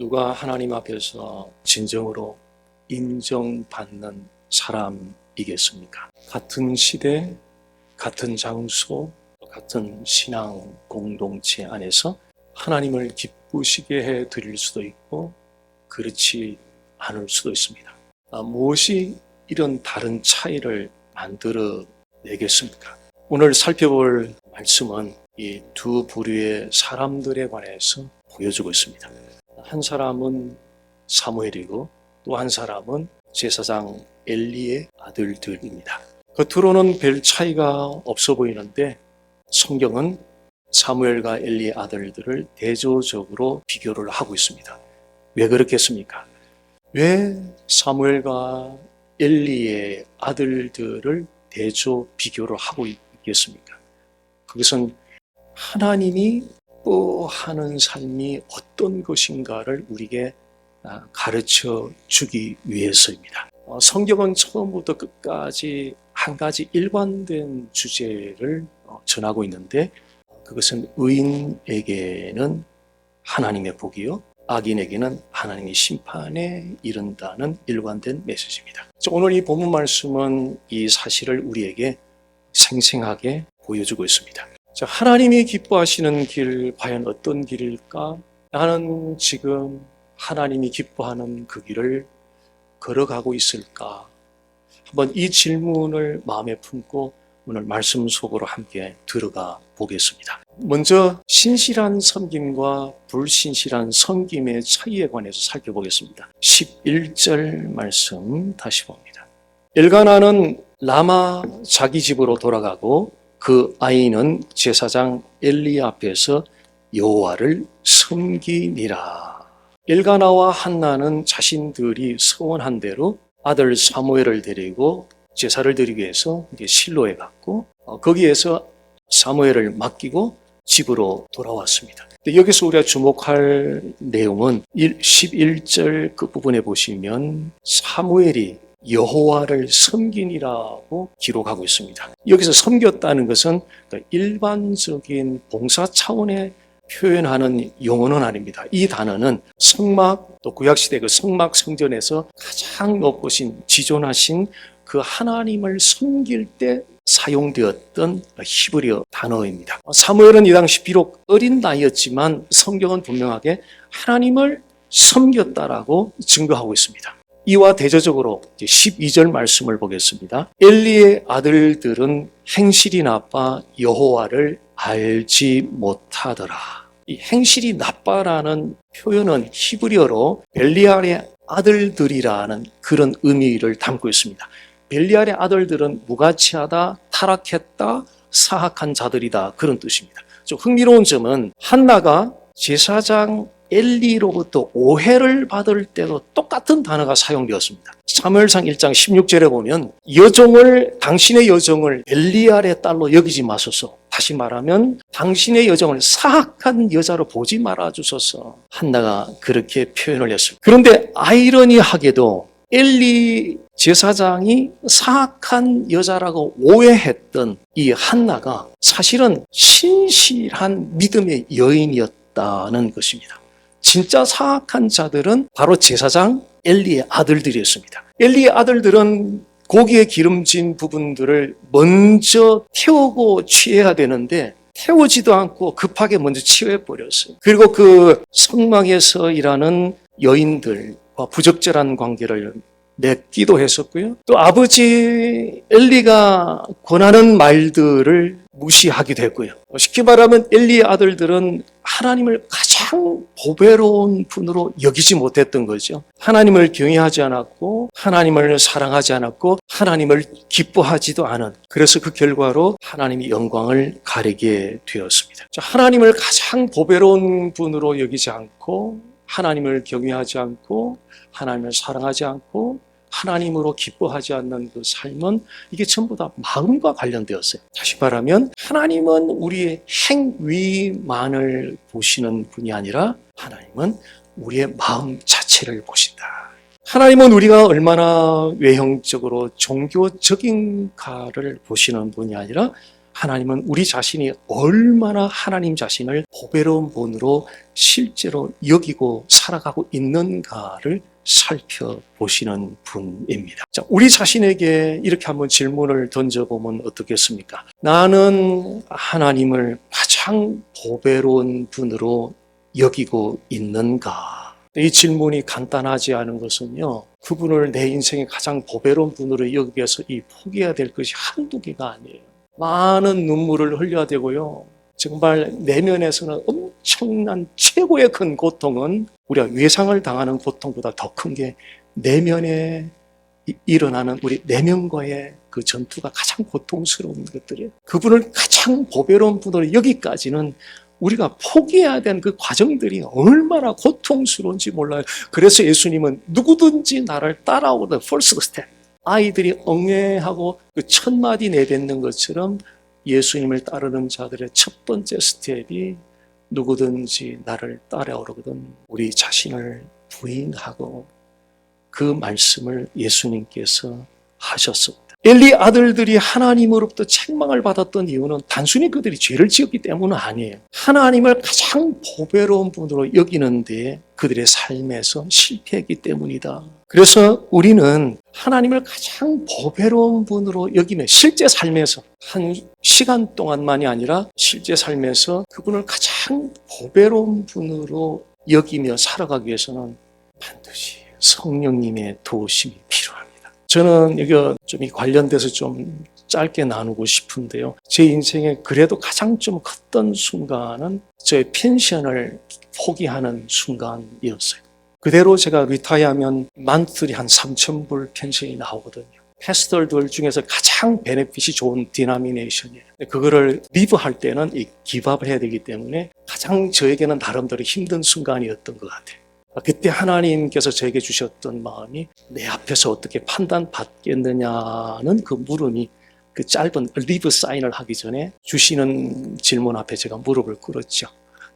누가 하나님 앞에서 진정으로 인정받는 사람이겠습니까? 같은 시대, 같은 장소, 같은 신앙 공동체 안에서 하나님을 기쁘시게 해 드릴 수도 있고 그렇지 않을 수도 있습니다. 무엇이 이런 다른 차이를 만들어 내겠습니까? 오늘 살펴볼 말씀은 이 두 부류의 사람들에 관해서 보여주고 있습니다. 한 사람은 사무엘이고 또 한 사람은 제사장 엘리의 아들들입니다. 겉으로는 별 차이가 없어 보이는데 성경은 사무엘과 엘리의 아들들을 대조적으로 비교를 하고 있습니다. 왜 그렇겠습니까? 왜 사무엘과 엘리의 아들들을 대조 비교를 하고 있겠습니까? 그것은 하나님이 기뻐하는 삶이 어떤 것인가를 우리에게 가르쳐 주기 위해서입니다. 성경은 처음부터 끝까지 한 가지 일관된 주제를 전하고 있는데 그것은 의인에게는 하나님의 복이요 악인에게는 하나님의 심판에 이른다는 일관된 메시지입니다. 오늘 이 본문 말씀은 이 사실을 우리에게 생생하게 보여주고 있습니다. 하나님이 기뻐하시는 길 과연 어떤 길일까? 나는 지금 하나님이 기뻐하는 그 길을 걸어가고 있을까? 한번 이 질문을 마음에 품고 오늘 말씀 속으로 함께 들어가 보겠습니다. 먼저 신실한 섬김과 불신실한 섬김의 차이에 관해서 살펴보겠습니다. 11절 말씀 다시 봅니다. 엘가나는 라마 자기 집으로 돌아가고 그 아이는 제사장 엘리 앞에서 여호와를 섬기니라. 엘가나와 한나는 자신들이 서원한 대로 아들 사무엘을 데리고 제사를 드리기 위해서 실로에 갔고 거기에서 사무엘을 맡기고 집으로 돌아왔습니다. 여기서 우리가 주목할 내용은 11절 끝부분에 보시면 사무엘이 여호와를 섬기니라고 기록하고 있습니다. 여기서 섬겼다는 것은 일반적인 봉사 차원의 표현하는 용어는 아닙니다. 이 단어는 성막, 또 구약시대 그 성막 성전에서 가장 높으신 지존하신 그 하나님을 섬길 때 사용되었던 히브리어 단어입니다. 사무엘은 이 당시 비록 어린 나이였지만 성경은 분명하게 하나님을 섬겼다라고 증거하고 있습니다. 이와 대조적으로 12절 말씀을 보겠습니다. 엘리의 아들들은 행실이 나빠 여호와를 알지 못하더라. 이 행실이 나빠라는 표현은 히브리어로 벨리알의 아들들이라는 그런 의미를 담고 있습니다. 벨리알의 아들들은 무가치하다, 타락했다, 사악한 자들이다 그런 뜻입니다. 좀 흥미로운 점은 한나가 제사장 엘리로부터 오해를 받을 때도 똑같은 단어가 사용되었습니다. 사무엘상 1장 16절에 보면 당신의 여정을 벨리알의 딸로 여기지 마소서. 다시 말하면 당신의 여정을 사악한 여자로 보지 말아주소서. 한나가 그렇게 표현을 했습니다. 그런데 아이러니하게도 엘리 제사장이 사악한 여자라고 오해했던 이 한나가 사실은 신실한 믿음의 여인이었다는 것입니다. 진짜 사악한 자들은 바로 제사장 엘리의 아들들이었습니다. 엘리의 아들들은 고기에 기름진 부분들을 먼저 태우고 취해야 되는데 태우지도 않고 급하게 먼저 취해버렸어요. 그리고 그 성막에서 일하는 여인들과 부적절한 관계를 맺기도 했었고요. 또 아버지 엘리가 권하는 말들을 무시하기도 했고요. 쉽게 말하면 엘리의 아들들은 하나님을 가장 보배로운 분으로 여기지 못했던 거죠. 하나님을 경외하지 않았고 하나님을 사랑하지 않았고 하나님을 기뻐하지도 않은, 그래서 그 결과로 하나님이 영광을 가리게 되었습니다. 하나님을 가장 보배로운 분으로 여기지 않고 하나님을 경외하지 않고 하나님을 사랑하지 않고 하나님으로 기뻐하지 않는 그 삶은 이게 전부 다 마음과 관련되었어요. 다시 말하면 하나님은 우리의 행위만을 보시는 분이 아니라 하나님은 우리의 마음 자체를 보신다. 하나님은 우리가 얼마나 외형적으로 종교적인가를 보시는 분이 아니라 하나님은 우리 자신이 얼마나 하나님 자신을 보배로운 분으로 실제로 여기고 살아가고 있는가를 살펴보시는 분입니다. 자, 우리 자신에게 이렇게 한번 질문을 던져보면 어떻겠습니까? 나는 하나님을 가장 보배로운 분으로 여기고 있는가? 이 질문이 간단하지 않은 것은요, 그분을 내 인생의 가장 보배로운 분으로 여기기 위해서 이 포기해야 될 것이 한두 개가 아니에요. 많은 눈물을 흘려야 되고요. 정말 내면에서는 엄청난 최고의 큰 고통은 우리가 외상을 당하는 고통보다 더 큰 게 내면에 일어나는 우리 내면과의 그 전투가 가장 고통스러운 것들이에요. 그분을 가장 보배로운 분으로 여기까지는 우리가 포기해야 되는 그 과정들이 얼마나 고통스러운지 몰라요. 그래서 예수님은 누구든지 나를 따라오는 first step. 아이들이 엉애하고 그 첫 마디 내뱉는 것처럼 예수님을 따르는 자들의 첫 번째 스텝이 누구든지 나를 따라오거든 우리 자신을 부인하고 그 말씀을 예수님께서 하셨습니다. 엘리 아들들이 하나님으로부터 책망을 받았던 이유는 단순히 그들이 죄를 지었기 때문은 아니에요. 하나님을 가장 보배로운 분으로 여기는데 그들의 삶에서 실패했기 때문이다. 그래서 우리는 하나님을 가장 보배로운 분으로 여기며 실제 삶에서 한 시간 동안만이 아니라 실제 삶에서 그분을 가장 보배로운 분으로 여기며 살아가기 위해서는 반드시 성령님의 도우심이 필요합니다. 저는 이거 좀 이 관련돼서 좀 짧게 나누고 싶은데요. 제 인생에 그래도 가장 좀 컸던 순간은 저의 펜션을 포기하는 순간이었어요. 그대로 제가 리타이어하면 만틀이 한 3,000불 펜션이 나오거든요. 패스터들 중에서 가장 베네핏이 좋은 디나미네이션이에요. 그거를 리브할 때는 이 기밥을 해야 되기 때문에 가장 저에게는 나름대로 힘든 순간이었던 것 같아요. 그때 하나님께서 저에게 주셨던 마음이 내 앞에서 어떻게 판단받겠느냐는 그 물음이 그 짧은 리브 사인을 하기 전에 주시는 질문 앞에 제가 무릎을 꿇었죠.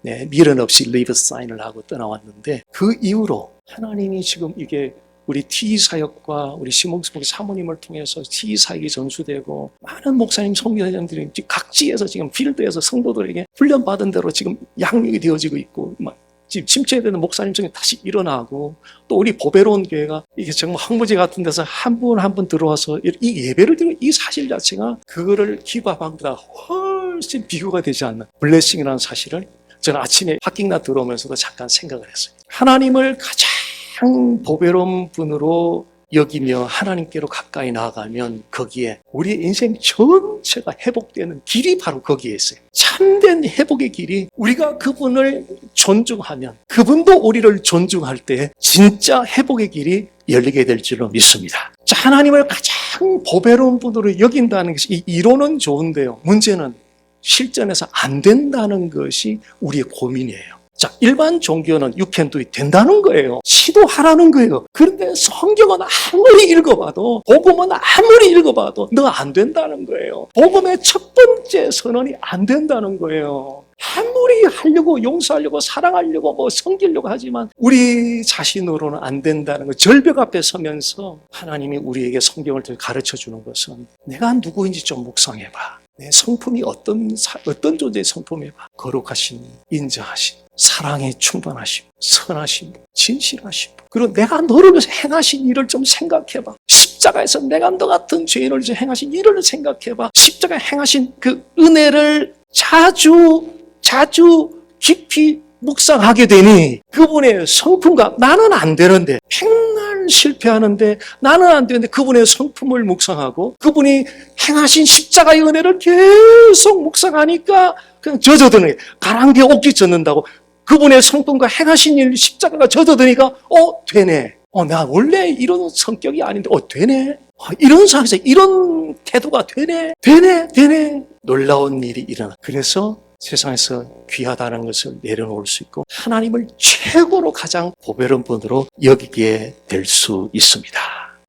네, 미련 없이 리브 사인을 하고 떠나왔는데 그 이후로 하나님이 지금 이게 우리 TE 사역과 우리 시몽스목의 사모님을 통해서 TE 사역이 전수되고 많은 목사님, 성교사님들이 각지에서 지금 필드에서 성도들에게 훈련받은 대로 지금 양육이 되어지고 있고 막 지금 침체되는 목사님 중에 다시 일어나고 또 우리 보배로운 교회가 이게 정말 황무지 같은 데서 한 분 한 분 들어와서 이 예배를 드리는 이 사실 자체가 그거를 기밥한 것보다 훨씬 비교가 되지 않는 블레싱이라는 사실을 저는 아침에 파킹나 들어오면서도 잠깐 생각을 했어요. 하나님을 가장 보배로운 분으로 여기며 하나님께로 가까이 나아가면 거기에 우리의 인생 전체가 회복되는 길이 바로 거기에 있어요. 참된 회복의 길이 우리가 그분을 존중하면 그분도 우리를 존중할 때 진짜 회복의 길이 열리게 될 줄로 믿습니다. 자, 하나님을 가장 보배로운 분으로 여긴다는 것이 이 이론은 좋은데요. 문제는 실전에서 안 된다는 것이 우리의 고민이에요. 자, 일반 종교는 you can do it 된다는 거예요. 시도하라는 거예요. 그런데 성경은 아무리 읽어봐도 복음은 아무리 읽어봐도 너 안 된다는 거예요. 복음의 첫 번째 선언이 안 된다는 거예요. 아무리 하려고 용서하려고 사랑하려고 뭐 섬기려고 하지만 우리 자신으로는 안 된다는 거. 절벽 앞에 서면서 하나님이 우리에게 성경을 가르쳐 주는 것은 내가 누구인지 좀 묵상해봐. 내 성품이 어떤 존재의 성품해봐. 거룩하신, 인자하신, 사랑에 충만하심, 선하심, 진실하심. 그리고 내가 너를 위해서 행하신 일을 좀 생각해봐. 십자가에서 내가 너 같은 죄인을 위해서 행하신 일을 생각해봐. 십자가에 행하신 그 은혜를 자주 깊이 묵상하게 되니 그분의 성품과 나는 안 되는데 맨날 실패하는데 나는 안 되는데 그분의 성품을 묵상하고 그분이 행하신 십자가의 은혜를 계속 묵상하니까 그냥 젖어드는 게 가랑비에 옥기 젖는다고 그분의 성품과 행하신 일 십자가가 젖어드니까 되네. 나 원래 이런 성격이 아닌데 되네. 이런 상황에서 이런 태도가 되네. 놀라운 일이 일어나. 그래서 세상에서 귀하다는 것을 내려놓을 수 있고 하나님을 최고로 가장 보배로운 분으로 여기게 될 수 있습니다.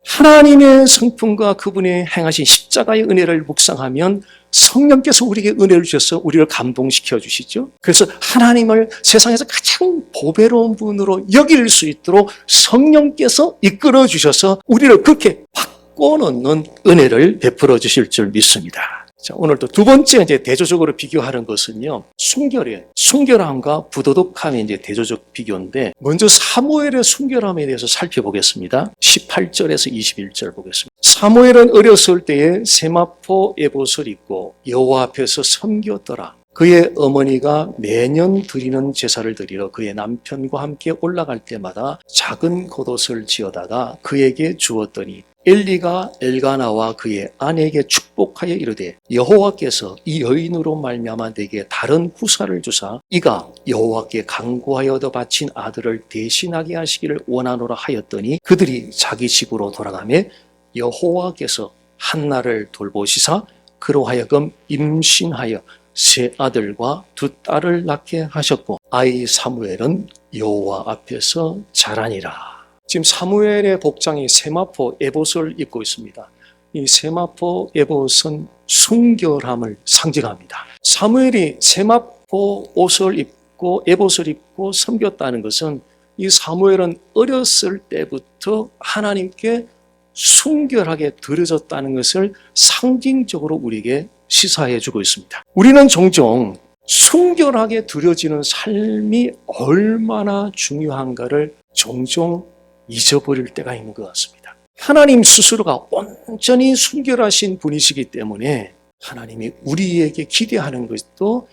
하나님의 성품과 그분의 행하신 십자가의 은혜를 묵상하면 성령께서 우리에게 은혜를 주셔서 우리를 감동시켜 주시죠. 그래서 하나님을 세상에서 가장 보배로운 분으로 여길 수 있도록 성령께서 이끌어 주셔서 우리를 그렇게 바꿔놓는 은혜를 베풀어 주실 줄 믿습니다. 자, 오늘 또 두 번째 이제 대조적으로 비교하는 것은요, 순결이에요. 순결함과 부도덕함이 이제 대조적 비교인데, 먼저 사무엘의 순결함에 대해서 살펴보겠습니다. 18절에서 21절 보겠습니다. 사무엘은 어렸을 때에 세마포 에봇을 입고 여호와 앞에서 섬겼더라. 그의 어머니가 매년 드리는 제사를 드리러 그의 남편과 함께 올라갈 때마다 작은 겉옷을 지어다가 그에게 주었더니 엘리가 엘가나와 그의 아내에게 축복하여 이르되 여호와께서 이 여인으로 말미암아 내게 다른 후사를 주사 이가 여호와께 간구하여 얻어 바친 아들을 대신하게 하시기를 원하노라 하였더니 그들이 자기 집으로 돌아가매 여호와께서 한나를 돌보시사 그로 하여금 임신하여 세 아들과 두 딸을 낳게 하셨고 아이 사무엘은 여호와 앞에서 자라니라. 지금 사무엘의 복장이 세마포 에봇을 입고 있습니다. 이 세마포 에봇은 순결함을 상징합니다. 사무엘이 세마포 옷을 입고 에봇을 입고 섬겼다는 것은 이 사무엘은 어렸을 때부터 하나님께 순결하게 드려졌다는 것을 상징적으로 우리에게 시사해 주고 있습니다. 우리는 종종 순결하게 드려지는 삶이 얼마나 중요한가를 종종 잊어버릴 때가 있는 것 같습니다. 하나님 스스로가 온전히 순결하신 분이시기 때문에 하나님이 우리에게 기대하는 것도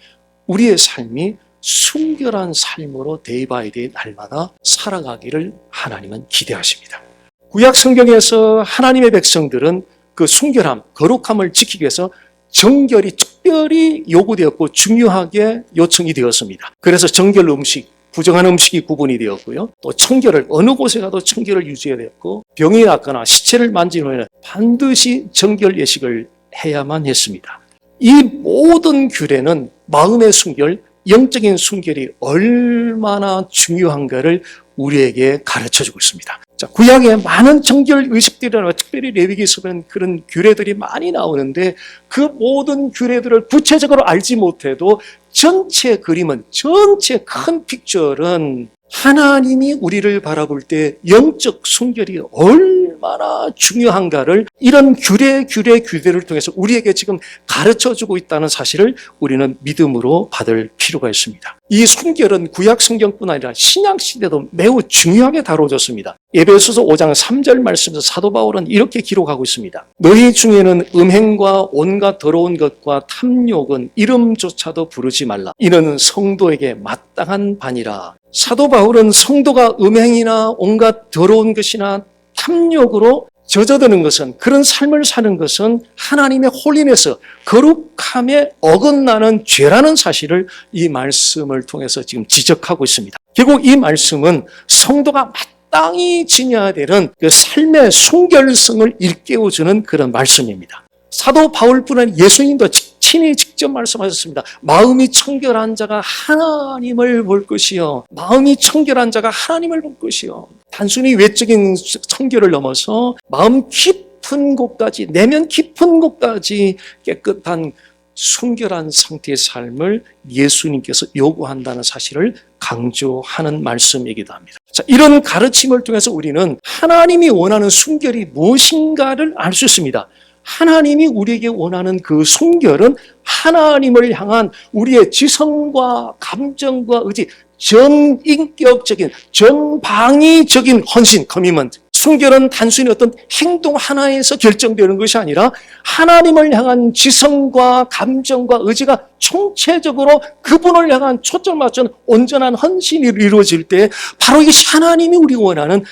우리의 삶이 순결한 삶으로 데이바이데이 날마다 살아가기를 하나님은 기대하십니다. 구약 성경에서 하나님의 백성들은 그 순결함, 거룩함을 지키기 위해서 정결이 특별히 요구되었고 중요하게 요청이 되었습니다. 그래서 정결 음식, 부정한 음식이 구분이 되었고요. 또 청결을 어느 곳에 가도 청결을 유지해야 되었고 병이 났거나 시체를 만진 후에는 반드시 정결 예식을 해야만 했습니다. 이 모든 규례는 마음의 순결, 영적인 순결이 얼마나 중요한가를 우리에게 가르쳐주고 있습니다. 자, 구약에 많은 정결 의식들이나 특별히 레위기서는 그런 규례들이 많이 나오는데 그 모든 규례들을 구체적으로 알지 못해도 전체 그림은, 전체 큰 픽처는 하나님이 우리를 바라볼 때 영적 순결이 얼마나 중요한가를 이런 규례를 통해서 우리에게 지금 가르쳐주고 있다는 사실을 우리는 믿음으로 받을 필요가 있습니다. 이 순결은 구약 성경뿐 아니라 신약 시대도 매우 중요하게 다뤄졌습니다. 에베소서 5장 3절 말씀에서 사도 바울은 이렇게 기록하고 있습니다. 너희 중에는 음행과 온갖 더러운 것과 탐욕은 이름조차도 부르지 말라. 이는 성도에게 마땅한 바니라. 사도 바울은 성도가 음행이나 온갖 더러운 것이나 탐욕으로 젖어드는 것은, 그런 삶을 사는 것은 하나님의 홀리네스, 거룩함에 어긋나는 죄라는 사실을 이 말씀을 통해서 지금 지적하고 있습니다. 결국 이 말씀은 성도가 마땅히 지녀야 되는 그 삶의 순결성을 일깨워주는 그런 말씀입니다. 사도 바울뿐 아니라 예수님도 친히 직접 말씀하셨습니다. 마음이 청결한 자가 하나님을 볼 것이요, 마음이 청결한 자가 하나님을 볼 것이요. 단순히 외적인 청결을 넘어서 마음 깊은 곳까지, 내면 깊은 곳까지 깨끗한 순결한 상태의 삶을 예수님께서 요구한다는 사실을 강조하는 말씀이기도 합니다. 자, 이런 가르침을 통해서 우리는 하나님이 원하는 순결이 무엇인가를 알 수 있습니다. 하나님이 우리에게 원하는 그 순결은 하나님을 향한 우리의 지성과 감정과 의지, 전인격적인, 전방위적인 헌신, 커미먼트. 순결은 단순히 어떤 행동 하나에서 결정되는 것이 아니라 하나님을 향한 지성과 감정과 의지가 총체적으로 그분을 향한 초점을 맞춘 온전한 헌신이 이루어질 때 바로 이것이 하나님이 우리가 원하는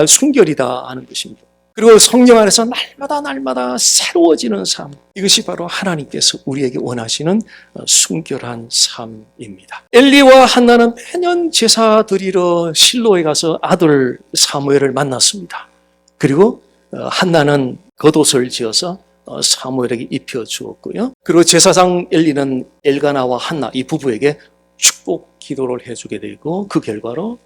순결이다 하는 것입니다. 그리고 성령 안에서 날마다 새로워지는 삶, 이것이 바로 하나님께서 우리에게 원하시는 순결한 삶입니다. 엘리와 한나는 매년 제사 드리러 실로에 가서 아들 사무엘을 만났습니다. 그리고 한나는 겉옷을 지어서 사무엘에게 입혀주었고요. 그리고 제사장 엘리는 엘가나와 한나 이 부부에게 축복 기도를 해주게 되고 그 결과로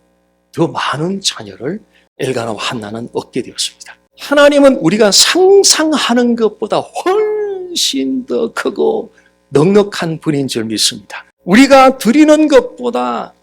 더 많은 자녀를 엘가나와 한나는 얻게 되었습니다. 하나님은 우리가 상상하는 것보다 훨씬 더 크고 넉넉한 분인 줄 믿습니다. 우리가 드리는 것보다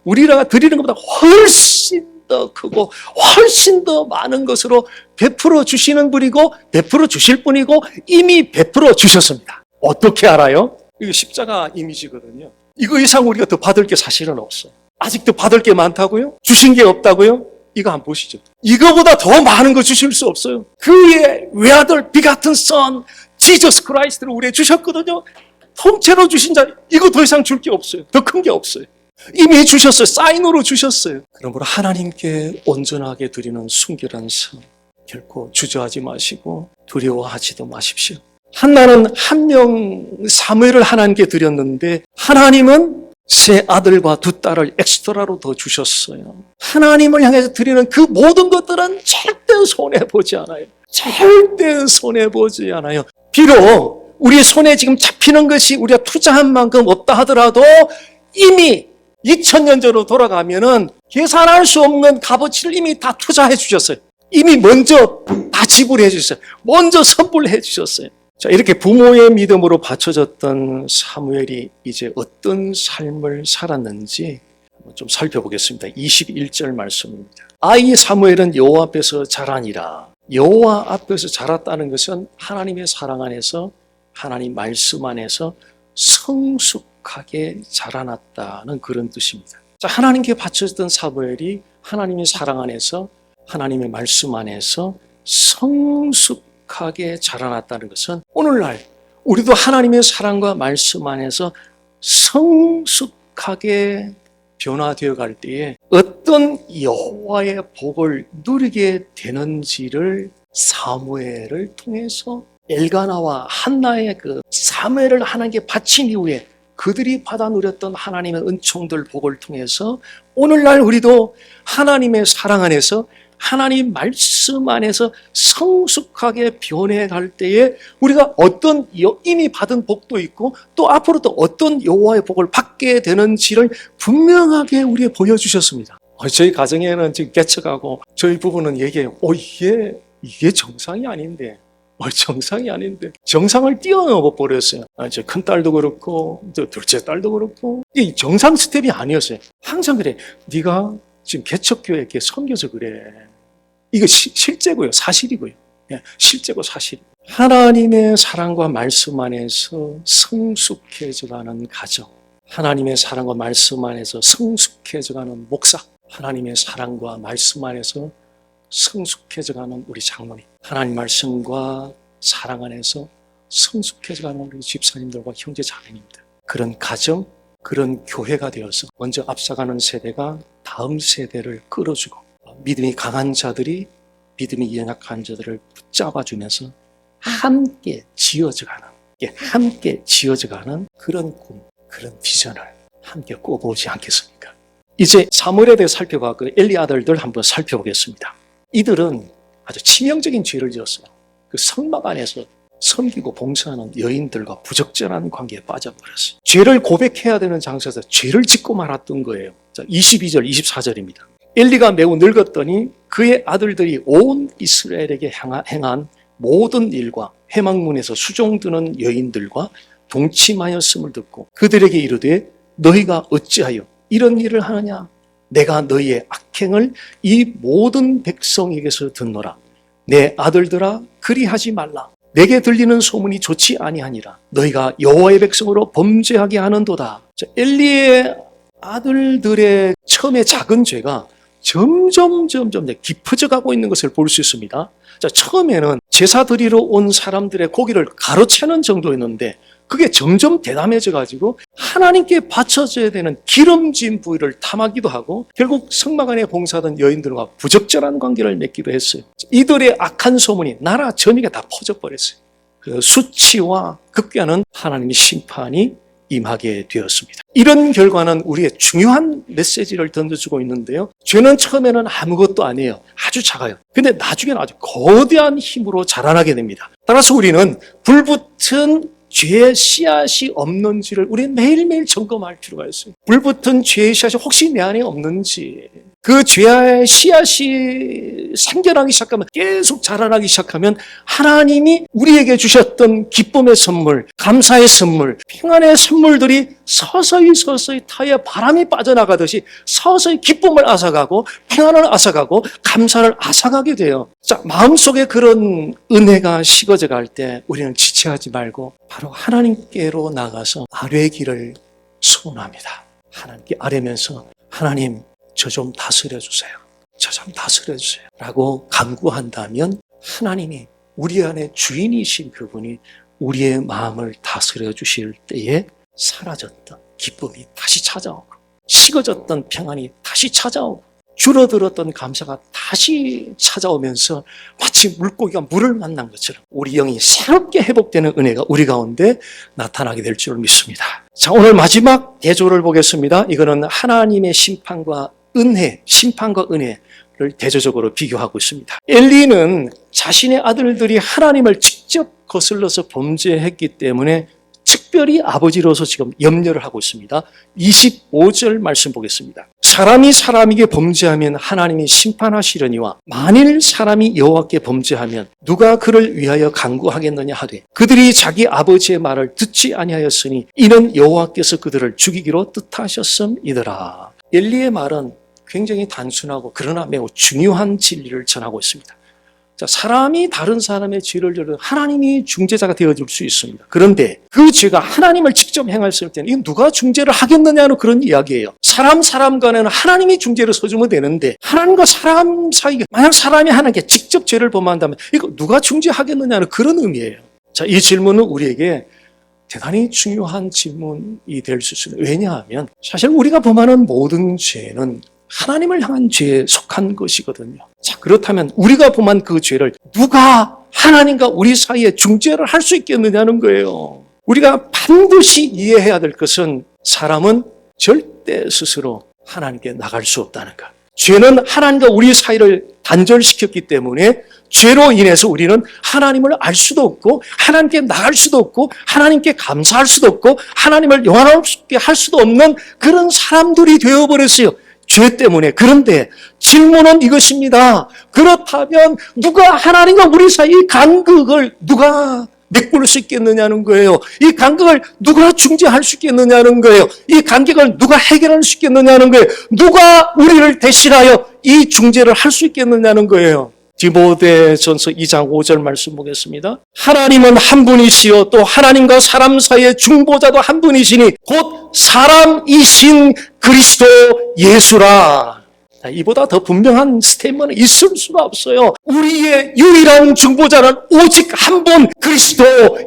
훨씬 더 크고 훨씬 더 많은 것으로 베풀어 주시는 분이고 베풀어 주실 분이고 이미 베풀어 주셨습니다. 어떻게 알아요? 이거 십자가 이미지거든요. 이거 이상 우리가 더 받을 게 사실은 없어요. 아직도 받을 게 많다고요? 주신 게 없다고요? 이거 한번 보시죠. 이거보다 더 많은 거 주실 수 없어요. 그의 외아들 비같은 선 지저스 크라이스트를 우리에 주셨거든요. 통째로 주신 자, 이거 더 이상 줄 게 없어요. 더 큰 게 없어요. 이미 주셨어요. 사인으로 주셨어요. 그러므로 하나님께 온전하게 드리는 순결한 삶, 결코 주저하지 마시고 두려워하지도 마십시오. 한나는 한 명 사무엘을 하나님께 드렸는데 하나님은 세 아들과 두 딸을 엑스트라로 더 주셨어요. 하나님을 향해서 드리는 그 모든 것들은 절대 손해보지 않아요. 절대 손해보지 않아요. 비록 우리의 손에 지금 잡히는 것이 우리가 투자한 만큼 없다 하더라도 이미 2000년 전으로 돌아가면은 계산할 수 없는 값어치를 이미 다 투자해 주셨어요. 이미 먼저 다 지불해 주셨어요. 먼저 선불해 주셨어요. 자, 이렇게 부모의 믿음으로 받쳐졌던 사무엘이 이제 어떤 삶을 살았는지 좀 살펴보겠습니다. 21절 말씀입니다. 아이 사무엘은 여호와 앞에서 자라니라. 여호와 앞에서 자랐다는 것은 하나님의 사랑 안에서 하나님 말씀 안에서 성숙하게 자라났다는 그런 뜻입니다. 자, 하나님께 바쳐졌던 사무엘이 하나님의 사랑 안에서 하나님의 말씀 안에서 성숙하게 자라났다는 것은 오늘날 우리도 하나님의 사랑과 말씀 안에서 성숙하게 변화되어 갈 때에 어떤 여호와의 복을 누리게 되는지를 사무엘을 통해서 엘가나와 한나의 그 사무엘을 하나님께 바친 이후에 그들이 받아 누렸던 하나님의 은총들 복을 통해서 오늘날 우리도 하나님의 사랑 안에서 하나님 말씀 안에서 성숙하게 변해갈 때에 우리가 어떤 이미 받은 복도 있고 또 앞으로도 어떤 여호와의 복을 받게 되는지를 분명하게 우리에게 보여주셨습니다. 저희 가정에는 지금 개척하고 저희 부부는 얘기해요. 이게 정상이 아닌데. 정상이 아닌데 정상을 뛰어넘어 버렸어요. 제 큰딸도 그렇고 둘째 딸도 그렇고 이 정상 스텝이 아니었어요. 항상 그래. 네가 지금 개척교회 이렇게 섬겨서 그래. 이거 실제고요. 사실이고요. 실제고 사실. 하나님의 사랑과 말씀 안에서 성숙해져가는 가정, 하나님의 사랑과 말씀 안에서 성숙해져가는 목사, 하나님의 사랑과 말씀 안에서 성숙해져가는 우리 장로님, 하나님 말씀과 사랑 안에서 성숙해져가는 우리 집사님들과 형제 자매님들, 그런 가정, 그런 교회가 되어서 먼저 앞서가는 세대가 다음 세대를 끌어주고 믿음이 강한 자들이 믿음이 연약한 자들을 붙잡아주면서 함께 지어져가는 그런 꿈, 그런 비전을 함께 꿔보지 않겠습니까? 이제 사무엘에 대해 살펴봤고 엘리 아들들 한번 살펴보겠습니다. 이들은 아주 치명적인 죄를 지었어요. 그 성막 안에서 섬기고 봉사하는 여인들과 부적절한 관계에 빠져버렸어요. 죄를 고백해야 되는 장소에서 죄를 짓고 말았던 거예요. 자, 22절, 24절입니다. 엘리가 매우 늙었더니 그의 아들들이 온 이스라엘에게 행한 모든 일과 회막문에서 수종드는 여인들과 동침하였음을 듣고 그들에게 이르되 너희가 어찌하여 이런 일을 하느냐? 내가 너희의 악행을 이 모든 백성에게서 듣노라. 내 아들들아 그리하지 말라. 내게 들리는 소문이 좋지 아니하니라. 너희가 여호와의 백성으로 범죄하게 하는도다. 엘리의 아들들의 처음에 작은 죄가 점점 깊어져 가고 있는 것을 볼 수 있습니다. 자, 처음에는 제사 드리러 온 사람들의 고기를 가로채는 정도였는데 그게 점점 대담해져 가지고 하나님께 바쳐져야 되는 기름진 부위를 탐하기도 하고 결국 성막 안에 봉사하던 여인들과 부적절한 관계를 맺기도 했어요. 이들의 악한 소문이 나라 전역에 다 퍼져버렸어요. 그 수치와 극괴하는 하나님의 심판이 임하게 되었습니다. 이런 결과는 우리의 중요한 메시지를 던져주고 있는데요. 죄는 처음에는 아무것도 아니에요. 아주 작아요. 근데 나중에는 아주 거대한 힘으로 자라나게 됩니다. 따라서 우리는 불붙은 죄의 씨앗이 없는지를 우리는 매일매일 점검할 필요가 있어요. 불붙은 죄의 씨앗이 혹시 내 안에 없는지, 그 죄의 씨앗이 생겨나기 시작하면, 계속 자라나기 시작하면 하나님이 우리에게 주셨던 기쁨의 선물, 감사의 선물, 평안의 선물들이 서서히 타에 바람이 빠져나가듯이 서서히 기쁨을 앗아가고 평안을 앗아가고 감사를 앗아가게 돼요. 자, 마음속에 그런 은혜가 식어져 갈 때 우리는 지체하지 말고 바로 하나님께로 나가서 아뢰의 길을 소원합니다. 하나님께 아뢰면서 하나님, 저 좀 다스려 주세요. 저 좀 다스려 주세요. 라고 간구한다면 하나님이 우리 안에 주인이신 그분이 우리의 마음을 다스려 주실 때에 사라졌던 기쁨이 다시 찾아오고, 식어졌던 평안이 다시 찾아오고, 줄어들었던 감사가 다시 찾아오면서 마치 물고기가 물을 만난 것처럼 우리 영이 새롭게 회복되는 은혜가 우리 가운데 나타나게 될 줄 믿습니다. 자, 오늘 마지막 대조를 보겠습니다. 이거는 하나님의 심판과 은혜, 심판과 은혜를 대조적으로 비교하고 있습니다. 엘리는 자신의 아들들이 하나님을 직접 거슬러서 범죄했기 때문에 특별히 아버지로서 지금 염려를 하고 있습니다. 25절 말씀 보겠습니다. 사람이 사람에게 범죄하면 하나님이 심판하시려니와 만일 사람이 여호와께 범죄하면 누가 그를 위하여 간구하겠느냐 하되 그들이 자기 아버지의 말을 듣지 아니하였으니 이는 여호와께서 그들을 죽이기로 뜻하셨음이더라. 엘리의 말은 굉장히 단순하고 그러나 매우 중요한 진리를 전하고 있습니다. 자, 사람이 다른 사람의 죄를 져도 하나님이 중재자가 되어줄 수 있습니다. 그런데 그 죄가 하나님을 직접 행했을 때는 이건 누가 중재를 하겠느냐는 그런 이야기예요. 사람 간에는 하나님이 중재를 서주면 되는데 하나님과 사람 사이에 만약 사람이 하나님께 직접 죄를 범한다면 이거 누가 중재하겠느냐는 그런 의미예요. 자, 이 질문은 우리에게 대단히 중요한 질문이 될 수 있습니다. 왜냐하면 사실 우리가 범하는 모든 죄는 하나님을 향한 죄에 속한 것이거든요. 자, 그렇다면 우리가 범한 그 죄를 누가 하나님과 우리 사이에 중재를 할 수 있겠느냐는 거예요. 우리가 반드시 이해해야 될 것은 사람은 절대 스스로 하나님께 나갈 수 없다는 것. 죄는 하나님과 우리 사이를 단절시켰기 때문에 죄로 인해서 우리는 하나님을 알 수도 없고 하나님께 나갈 수도 없고 하나님께 감사할 수도 없고 하나님을 영원하게 할 수도 없는 그런 사람들이 되어버렸어요. 죄 때문에. 그런데 질문은 이것입니다. 그렇다면 누가 하나님과 우리 사이 이 간극을 누가 메꿀 수 있겠느냐는 거예요. 이 간격을 누가 중재할 수 있겠느냐는 거예요. 이 간격을 누가 해결할 수 있겠느냐는 거예요. 누가 우리를 대신하여 이 중재를 할 수 있겠느냐는 거예요. 디모데전서 2장 5절 말씀 보겠습니다. 하나님은 한 분이시요 또 하나님과 사람 사이의 중보자도 한 분이시니 곧 사람이신 그리스도 예수라. 이보다 더 분명한 스테이트먼은 있을 수가 없어요. 우리의 유일한 중보자는 오직 한 분 그리스도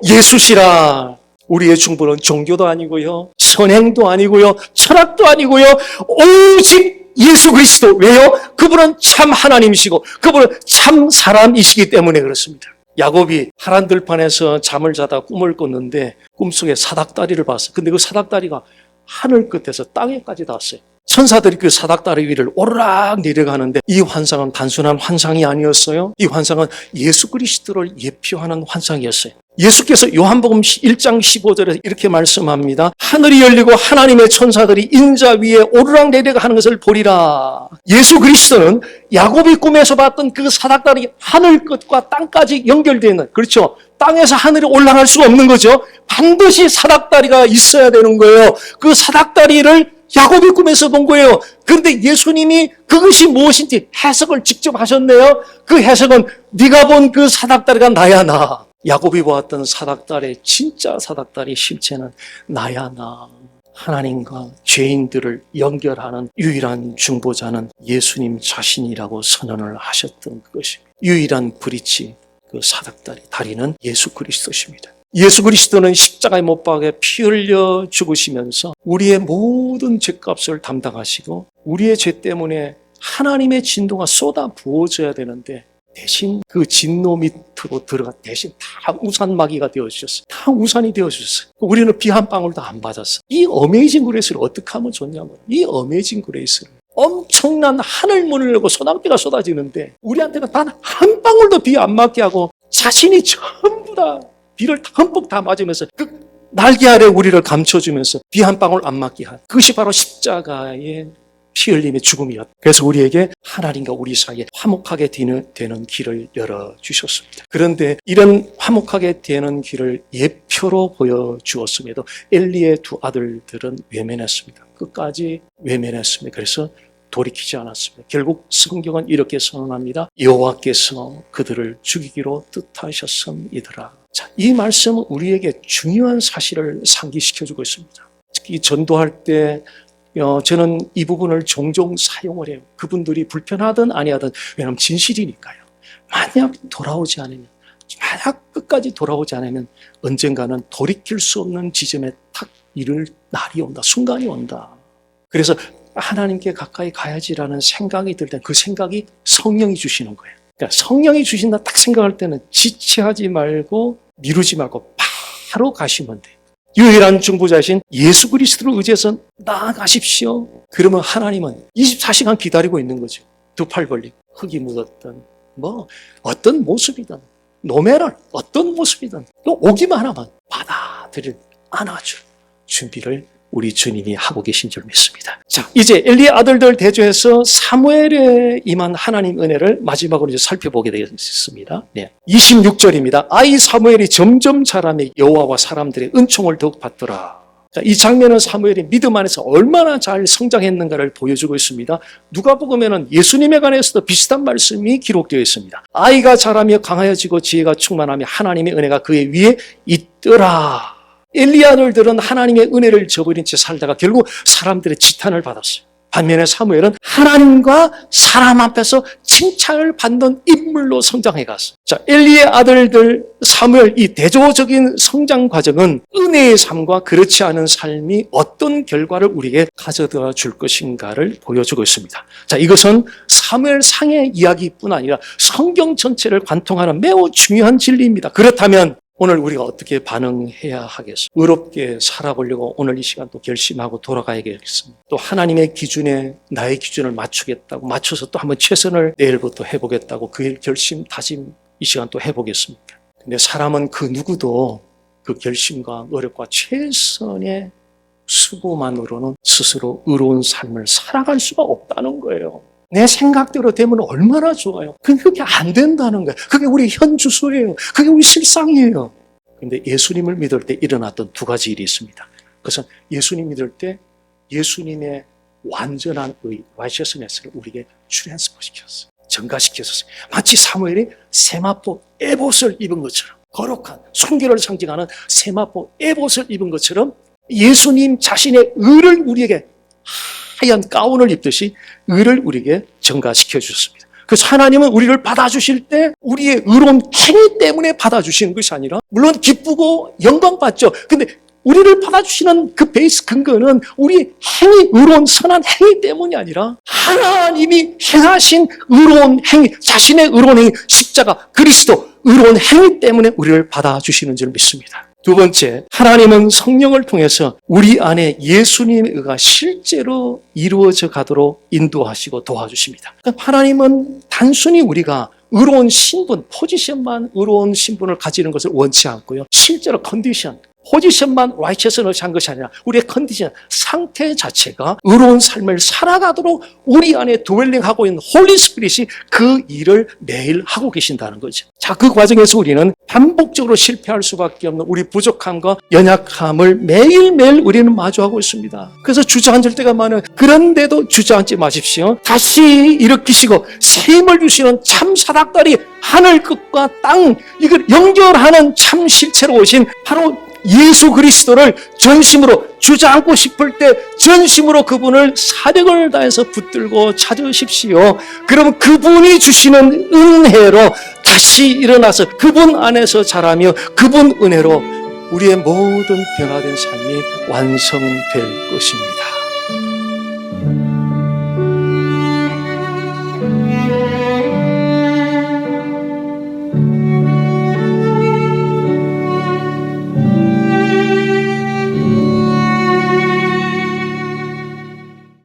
예수시라. 우리의 중보는 종교도 아니고요, 선행도 아니고요, 철학도 아니고요, 오직 예수 그리스도. 왜요? 그분은 참 하나님이시고 그분은 참 사람이시기 때문에 그렇습니다. 야곱이 파란 들판에서 잠을 자다 꿈을 꿨는데 꿈속에 사닥다리를 봤어요. 근데 그 사닥다리가 하늘 끝에서 땅에까지 닿았어요. 천사들이 그 사닥다리 위를 오르락 내려가는데 이 환상은 단순한 환상이 아니었어요. 이 환상은 예수 그리스도를 예표하는 환상이었어요. 예수께서 요한복음 1장 15절에서 이렇게 말씀합니다. 하늘이 열리고 하나님의 천사들이 인자 위에 오르락 내려가 하는 것을 보리라. 예수 그리스도는 야곱이 꿈에서 봤던 그 사닥다리 하늘 끝과 땅까지 연결되어 있는, 그렇죠? 땅에서 하늘에 올라갈 수가 없는 거죠. 반드시 사닥다리가 있어야 되는 거예요. 그 사닥다리를 야곱이 꿈에서 본 거예요. 그런데 예수님이 그것이 무엇인지 해석을 직접 하셨네요. 그 해석은 네가 본 그 사닥다리가 나야 나. 야곱이 보았던 사닥다리, 진짜 사닥다리 실체는 나야 나. 하나님과 죄인들을 연결하는 유일한 중보자는 예수님 자신이라고 선언을 하셨던 그것입니다. 유일한 브릿지, 그 사닥다리, 다리는 예수 그리스도십니다. 예수 그리스도는 십자가에 못 박아 피 흘려 죽으시면서 우리의 모든 죄값을 담당하시고 우리의 죄 때문에 하나님의 진노가 쏟아 부어져야 되는데 대신 그 진노 밑으로 들어가 대신 다 우산막이가 되어주셨어요. 다 우산이 되어주셨어요. 우리는 비 한 방울도 안 맞았어요. 이 어메이징 그레이스를 어떻게 하면 좋냐면 이 어메이징 그레이스를 엄청난 하늘문을 열고 소낙비가 쏟아지는데 우리한테는 단 한 방울도 비 안 맞게 하고 자신이 전부 다 비를 흠뻑 다 맞으면서 그 날개 아래 우리를 감춰주면서 비 한 방울 안 맞게 한 그것이 바로 십자가의 피 흘림의 죽음이었다. 그래서 우리에게 하나님과 우리 사이에 화목하게 되는 길을 열어주셨습니다. 그런데 이런 화목하게 되는 길을 예표로 보여주었음에도 엘리의 두 아들들은 외면했습니다. 끝까지 외면했습니다. 그래서 돌이키지 않았습니다. 결국 성경은 이렇게 선언합니다. 여호와께서 그들을 죽이기로 뜻하셨음이더라. 자, 이 말씀은 우리에게 중요한 사실을 상기시켜주고 있습니다. 특히 전도할 때 저는 이 부분을 종종 사용을 해요. 그분들이 불편하든 아니하든, 왜냐하면 진실이니까요. 만약 돌아오지 않으면, 만약 끝까지 돌아오지 않으면 언젠가는 돌이킬 수 없는 지점에 탁 이를 날이 온다, 순간이 온다. 그래서 하나님께 가까이 가야지라는 생각이 들 때 그 생각이 성령이 주시는 거예요. 그러니까 성령이 주신다 딱 생각할 때는 지체하지 말고 미루지 말고 바로 가시면 돼요. 유일한 중보자이신 예수 그리스도를 의지해서 나아가십시오. 그러면 하나님은 24시간 기다리고 있는 거죠. 두 팔 벌리고 흙이 묻었던 어떤 모습이든 노매를 어떤 모습이든 또 오기만 하면 받아들일 안아줄 준비를 우리 주님이 하고 계신 줄 믿습니다. 자, 이제 엘리의 아들들 대조해서 사무엘에 임한 하나님 은혜를 마지막으로 이제 살펴보게 되겠습니다. 26절입니다. 아이 사무엘이 점점 자라며 여호와와 사람들의 은총을 더욱 받더라. 자, 이 장면은 사무엘이 믿음 안에서 얼마나 잘 성장했는가를 보여주고 있습니다. 누가복음에는 예수님에 관해서도 비슷한 말씀이 기록되어 있습니다. 아이가 자라며 강하여지고 지혜가 충만하며 하나님의 은혜가 그의 위에 있더라. 엘리의 아들들은 하나님의 은혜를 저버린 채 살다가 결국 사람들의 지탄을 받았어요. 반면에 사무엘은 하나님과 사람 앞에서 칭찬을 받는 인물로 성장해 갔어요. 자, 엘리의 아들들 사무엘, 이 대조적인 성장 과정은 은혜의 삶과 그렇지 않은 삶이 어떤 결과를 우리에게 가져다 줄 것인가를 보여주고 있습니다. 자, 이것은 사무엘 상의 이야기뿐 아니라 성경 전체를 관통하는 매우 중요한 진리입니다. 그렇다면 오늘 우리가 어떻게 반응해야 하겠습니까? 의롭게 살아보려고 오늘 이 시간 또 결심하고 돌아가야겠습니다. 또 하나님의 기준에 나의 기준을 맞추겠다고, 맞춰서 또 한번 최선을 내일부터 해보겠다고 그 결심, 다짐 이 시간 또 해보겠습니까? 근데 사람은 그 누구도 그 결심과 노력과 최선의 수고만으로는 스스로 의로운 삶을 살아갈 수가 없다는 거예요. 내 생각대로 되면 얼마나 좋아요. 그게 안 된다는 거예요. 그게 우리 현주소예요. 그게 우리 실상이에요. 그런데 예수님을 믿을 때 일어났던 두 가지 일이 있습니다. 그것은 예수님 믿을 때 예수님의 완전한 의, righteousness를 우리에게 트랜스포시켰어요. 증가시켰어요. 마치 사무엘이 세마포 에봇을 입은 것처럼, 거룩한 순결을 상징하는 세마포 에봇을 입은 것처럼 예수님 자신의 의를 우리에게 하얀 가운을 입듯이 의를 우리에게 증가시켜 주셨습니다. 그래서 하나님은 우리를 받아주실 때 우리의 의로운 행위 때문에 받아주시는 것이 아니라, 물론 기쁘고 영광받죠. 근데 우리를 받아주시는 그 베이스 근거는 우리 행위, 의로운 선한 행위 때문이 아니라 하나님이 행하신 의로운 행위, 자신의 의로운 행위, 십자가, 그리스도, 의로운 행위 때문에 우리를 받아주시는 줄 믿습니다. 두 번째, 하나님은 성령을 통해서 우리 안에 예수님의 의가 실제로 이루어져 가도록 인도하시고 도와주십니다. 그러니까 하나님은 단순히 우리가 의로운 신분, 포지션만 의로운 신분을 가지는 것을 원치 않고요. 실제로 컨디션, 포지션만 righteousness 한 것이 아니라 우리의 컨디션, 상태 자체가 의로운 삶을 살아가도록 우리 안에 드웰링하고 있는 홀리 스피릿이 그 일을 매일 하고 계신다는 거죠. 자, 그 과정에서 우리는 반복적으로 실패할 수밖에 없는 우리 부족함과 연약함을 매일매일 우리는 마주하고 있습니다. 그래서 주저앉을 때가 많아요. 그런데도 주저앉지 마십시오. 다시 일으키시고 새 힘을 주시는 참 사닥다리, 하늘 끝과 땅, 이걸 연결하는 참 실체로 오신 바로 예수 그리스도를 전심으로 주저앉고 싶을 때 전심으로 그분을 사력을 다해서 붙들고 찾으십시오. 그러면 그분이 주시는 은혜로 다시 일어나서 그분 안에서 자라며 그분 은혜로 우리의 모든 변화된 삶이 완성될 것입니다.